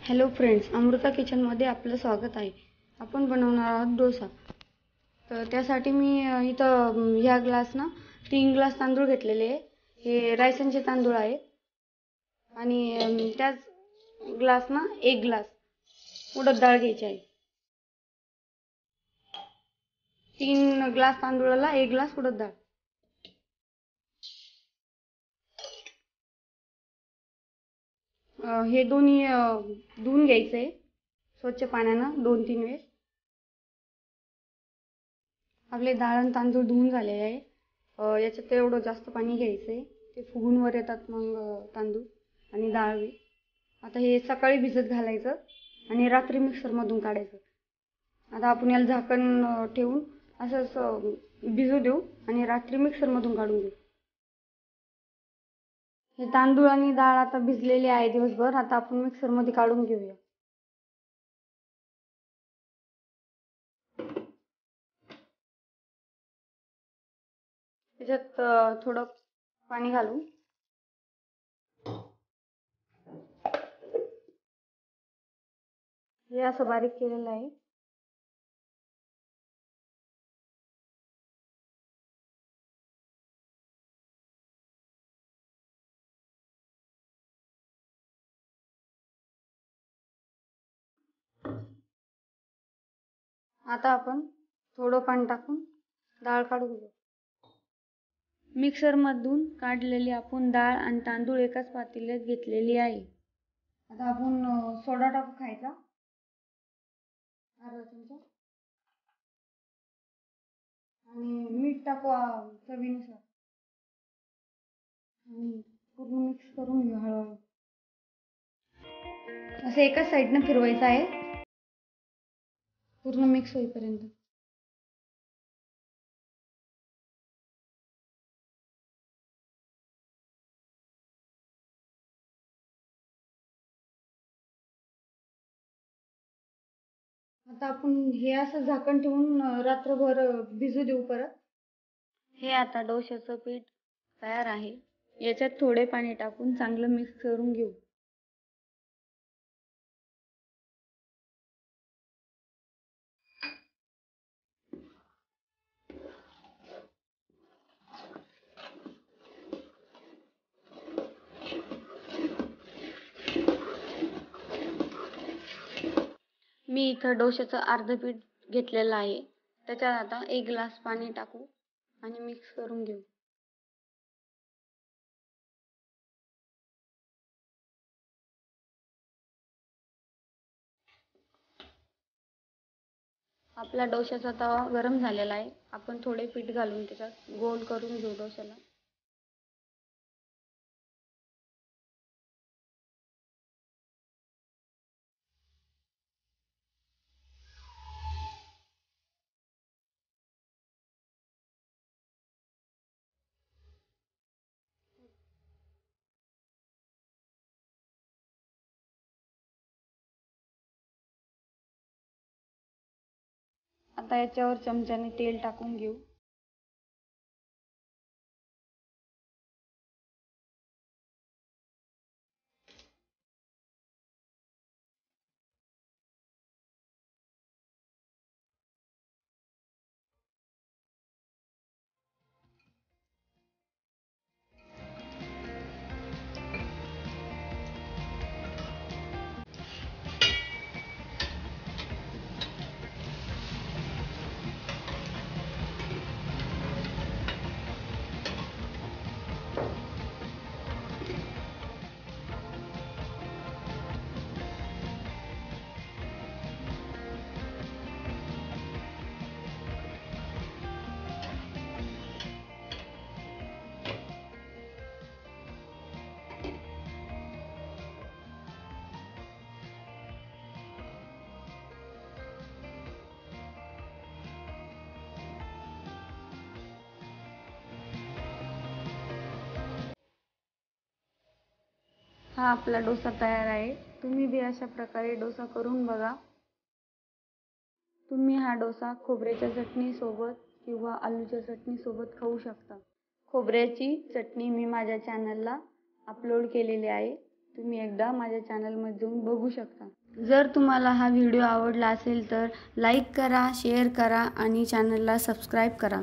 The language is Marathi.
हॅलो फ्रेंड्स, अमृता किचनमध्ये आपलं स्वागत आहे. आपण बनवणार आहोत डोसा. तर त्यासाठी मी इथं ह्या ग्लासना 3 ग्लास तांदूळ घेतलेले आहे. हे रायसनचे तांदूळ आहेत. आणि त्याच ग्लासना 1 ग्लास उडद डाळ घ्यायची आहे. 3 ग्लास तांदूळाला 1 ग्लास उडद डाळ. हे दोन्ही धुवून घ्यायचे स्वच्छ पाण्यानं 2-3 वेळेस. आपले डाळ आणि तांदूळ धुवून झालेले आहे. याच्यात एवढं जास्त पाणी घ्यायचंय, ते फुगून वर येतात मग तांदूळ आणि डाळ बी. आता हे सकाळी भिजत घालायचं आणि रात्री मिक्सरमधून काढायचं. आता आपण याला झाकण ठेवून असंच भिजू देऊ आणि रात्री मिक्सरमधून काढून घेऊ. हे तांदूळ आणि डाळ आता भिजलेले आहे दिवसभर. आता आपण मिक्सरमध्ये काढून घेऊया. त्याच्यात थोडं पाणी घालू. हे असं बारीक केलेलं आहे. आता आपण थोडं पाणी टाकून डाळ काढून घेऊ. मिक्सरमधून काढलेली आपण डाळ आणि तांदूळ एकाच पातेल्यात घेतलेली आहे. आता आपण सोडा टाकू खायचा, अर्धा चमचा, आणि मीठ टाकू चवीनुसार. आणि पूर्ण मिक्स करून घेऊ हळूहळू. असं एकाच साईडनं फिरवायचं आहे पूर्ण मिक्स होईपर्यंत. आता आपण हे असं झाकण ठेवून रात्रभर भिजू देऊ परत. हे आता डोश्याचं पीठ तयार आहे. याच्यात थोडे पाणी टाकून चांगलं मिक्स करून घेऊ. मी इथं डोश्याचं अर्ध पीठ घेतलेलं आहे. त्याच्यात आता 1 ग्लास पाणी टाकू आणि मिक्स करून घेऊ. आपला डोश्याचा तवा गरम झालेला आहे. आपण थोडे पीठ घालून त्याच्यात गोल करून घेऊ डोश्याला. आता याच्यावर चमच्याने तेल टाकून घेऊ. हा आपला डोसा तयार आहे. तुम्ही बी अशा प्रकारे डोसा करून बघा. तुम्ही हा डोसा खोबऱ्याच्या चटणी सोबत किंवा आलूच्या चटणी सोबत खाऊ शकता. खोबऱ्याची चटणी मी माझ्या चॅनलला अपलोड केलेली आहे. तुम्ही एकदा माझ्या चॅनलमध्ये जाऊन बघू शकता. जर तुम्हाला हा व्हिडिओ आवडला असेल तर लाईक करा, शेअर करा आणि चॅनलला सबस्क्राईब करा.